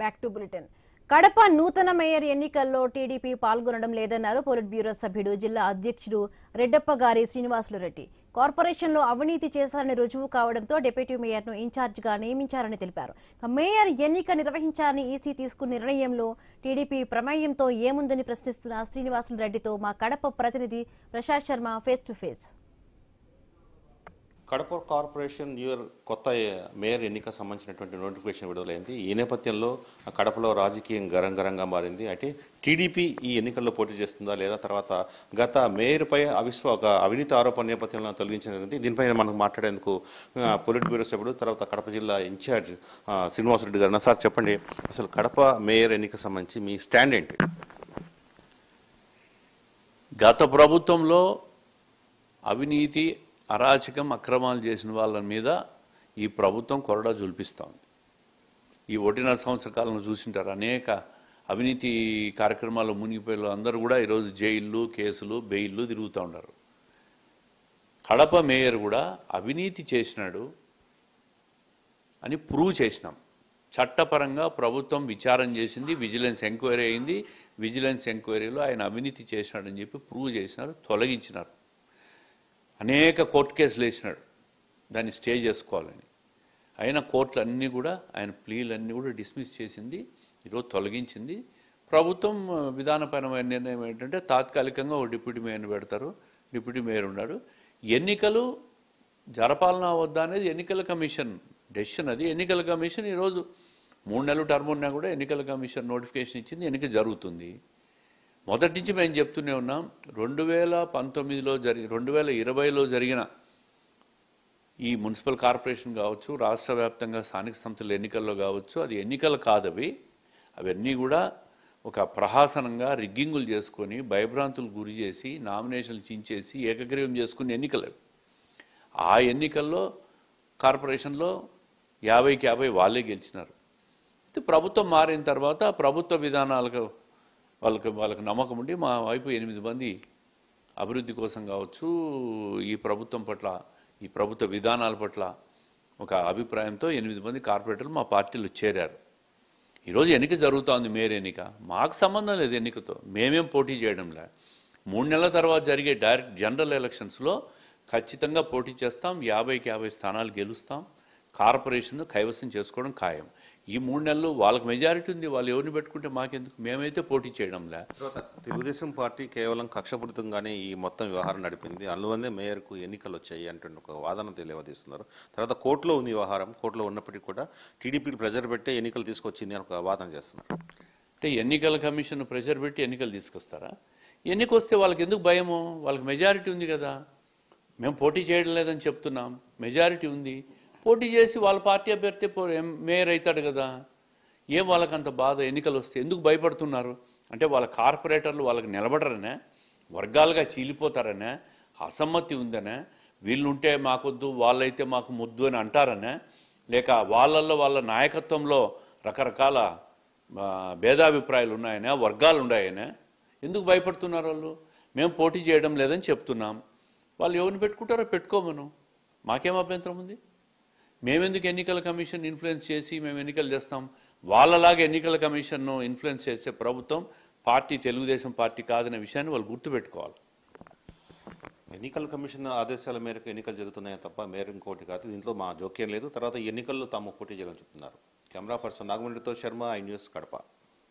Back to bulletin. Kadapa నూతన mayor ఎన్నికల్లో TDP పాల్గొనడం లేదన్నారు పొలిట్ బ్యూరో సభ్యుడు జిల్లా అధ్యక్షుడు రెడ్డప్పగారి శ్రీనివాసులు రెడ్డి. కార్పొరేషన్లో అవినీతి చేశారని రుజువు కావడంతో డిప్యూటీ మేయర్ను ఇన్ఛార్జిగా నియమించారని తెలిపారు. మేయర్ ఎన్నిక నిర్వహించాలని ఈసీ తీసుకున్న నిర్ణయంలో టీడీపీ ప్రమేయంతో ఏముందని ప్రశ్నిస్తున్న శ్రీనివాసులు రెడ్డితో మా కడప ప్రతినిధి Prashant Sharma face to face. Kadapa corporation కొత్త మేయర్ ఎన్నిక సంబంధించినటువంటి నోటిఫికేషన్ విడుదలైంది. ఈ నేపథ్యంలో కడపలో రాజకీయం గరంగరంగా మారింది. అయితే టీడీపీ ఈ ఎన్నికల్లో పోటీ చేస్తుందా లేదా, తర్వాత గత మేయర్పై అవినీతి ఆరోపణ నేపథ్యంలో తొలగించినది. దీనిపై మనకు మాట్లాడేందుకు పొలిట్ బ్యూరో సభ్యుడు, తర్వాత కడప జిల్లా ఇన్ఛార్జ్ శ్రీనివాసరెడ్డి గారు. సార్ చెప్పండి, అసలు కడప మేయర్ ఎన్నిక సంబంధించి మీ స్టాండ్ ఏంటి? గత ప్రభుత్వంలో అవినీతి అరాచకం అక్రమాలు చేసిన వాళ్ళ మీద ఈ ప్రభుత్వం కొరడా జుల్పిస్తాం. ఈ 1.5 సంవత్సర కాలంలో చూసింటారు, అనేక అవినీతి కార్యక్రమాల్లో మునిగిపోయే అందరూ కూడా ఈరోజు జైళ్ళు, కేసులు, బెయిళ్ళు తిరుగుతూ ఉన్నారు. కడప మేయర్ కూడా అవినీతి చేసినాడు అని ప్రూవ్ చేసినాం. చట్టపరంగా ప్రభుత్వం విచారణ చేసింది, విజిలెన్స్ ఎంక్వైరీ అయింది. విజిలెన్స్ ఎంక్వైరీలో ఆయన అవినీతి చేసినాడని చెప్పి ప్రూవ్ చేసినారు, తొలగించినారు. అనేక కోర్టు కేసులు వేసినాడు దాన్ని స్టే చేసుకోవాలని. అయినా కోర్టులు అన్నీ కూడా ఆయన ప్లీలన్నీ కూడా డిస్మిస్ చేసింది, ఈరోజు తొలగించింది. ప్రభుత్వం విధానపరమైన నిర్ణయం ఏంటంటే తాత్కాలికంగా ఒక డిప్యూటీ మేయర్ని పెడతారు. డిప్యూటీ మేయర్ ఉన్నాడు. ఎన్నికలు జరపాలనా వద్దా అనేది ఎన్నికల కమిషన్ డెసిషన్. అది ఎన్నికల కమిషన్ ఈరోజు 3 నెలలు టర్మ్ ఉన్నా కూడా ఎన్నికల కమిషన్ నోటిఫికేషన్ ఇచ్చింది, ఎన్నిక జరుగుతుంది. మొదటి నుంచి మేము చెప్తూనే ఉన్నాం, 2019లో 2020లో జరిగిన ఈ మున్సిపల్ కార్పొరేషన్ కావచ్చు, రాష్ట్ర వ్యాప్తంగా స్థానిక సంస్థల ఎన్నికల్లో కావచ్చు, అది ఎన్నికలు కాదవి. అవన్నీ కూడా ఒక ప్రహాసనంగా రిగ్గింగులు చేసుకొని భయభ్రాంతులు గురి చేసి నామినేషన్లు చించేసి ఏకగ్రీవం చేసుకునే ఎన్నికలు. ఆ ఎన్నికల్లో కార్పొరేషన్లో 50కి 50 వాళ్ళే గెలిచినారు. అయితే ప్రభుత్వం మారిన తర్వాత ప్రభుత్వ విధానాలకు వాళ్ళకి నమ్మకం ఉండి మా వైపు 8 మంది అభివృద్ధి కోసం కావచ్చు, ఈ ప్రభుత్వం పట్ల, ఈ ప్రభుత్వ విధానాల పట్ల ఒక అభిప్రాయంతో 8 మంది కార్పొరేటర్లు మా పార్టీలో చేరారు. ఈరోజు ఎన్నిక జరుగుతోంది, మేయర్ ఎన్నిక. మాకు సంబంధం లేదు ఎన్నికతో, మేమేం పోటీ చేయడంలే. 3 నెలల తర్వాత జరిగే డైరెక్ట్ జనరల్ ఎలక్షన్స్లో ఖచ్చితంగా పోటీ చేస్తాం. 50కి 50 స్థానాలు గెలుస్తాం. కార్పొరేషన్ కైవసం చేసుకోవడం ఖాయం. ఈ 3 నెలలు వాళ్ళకి మెజారిటీ ఉంది, వాళ్ళు ఎవరిని పెట్టుకుంటే మాకెందుకు, మేమైతే పోటీ చేయడంలే. తెలుగుదేశం పార్టీ కేవలం కక్షపూరితంగానే ఈ మొత్తం వ్యవహారం నడిపింది, అందువల్లే మేయర్కు ఎన్నికలు వచ్చాయి అంటున్న ఒక వాదన తెలియజేస్తున్నారు. తర్వాత కోర్టులో ఉంది వ్యవహారం, కోర్టులో ఉన్నప్పటికీ కూడా టీడీపీ ప్రెజర్ పెట్టే ఎన్నికలు తీసుకొచ్చింది అని ఒక వాదన చేస్తున్నారు. అంటే ఎన్నికల కమిషన్ ప్రెజర్ పెట్టి ఎన్నికలు తీసుకొస్తారా? ఎన్నిక వస్తే వాళ్ళకి ఎందుకు భయము? వాళ్ళకి మెజారిటీ ఉంది కదా. మేము పోటీ చేయడం లేదని చెప్తున్నాం, మెజారిటీ ఉంది. పోటీ చేసి వాళ్ళ పార్టీ అభ్యర్థి మేయర్ అవుతాడు కదా. ఏం వాళ్ళకంత బాధ? ఎన్నికలు వస్తే ఎందుకు భయపడుతున్నారు? అంటే వాళ్ళ కార్పొరేటర్లు వాళ్ళకి నిలబడరనే, వర్గాలుగా చీలిపోతారనే, అసమ్మతి ఉందనే, వీళ్ళుంటే మాకొద్దు వాళ్ళైతే మాకు ముద్దు అని అంటారనే, లేక వాళ్ళ నాయకత్వంలో రకరకాల భేదాభిప్రాయాలు ఉన్నాయనే, వర్గాలు ఉన్నాయనే, ఎందుకు భయపడుతున్నారు వాళ్ళు? మేము పోటీ చేయడం లేదని చెప్తున్నాం. వాళ్ళు ఎవరిని పెట్టుకుంటారో పెట్టుకోమను, మాకేం అభ్యంతరం ఉంది? మేమెందుకు ఎన్నికల కమిషన్ ఇన్ఫ్లుయెన్స్ చేసి మేము ఎన్నికలు చేస్తాం? వాళ్ళలాగా ఎన్నికల కమిషన్ను ఇన్ఫ్లుయెన్స్ చేసే ప్రభుత్వం పార్టీ తెలుగుదేశం పార్టీ కాదనే విషయాన్ని వాళ్ళు గుర్తుపెట్టుకోవాలి. ఎన్నికల కమిషన్ ఆదేశాల మేరకు ఎన్నికలు జరుగుతున్నాయని తప్ప మేయర్ ఇంకోటి కాదు, దీంట్లో మా జోక్యం లేదు. తర్వాత ఎన్నికల్లో తాము పోటీ చేయాలని చెప్తున్నారు. కెమెరా పర్సన్ నాగమణితో శర్మ, ఐ న్యూస్, కడప.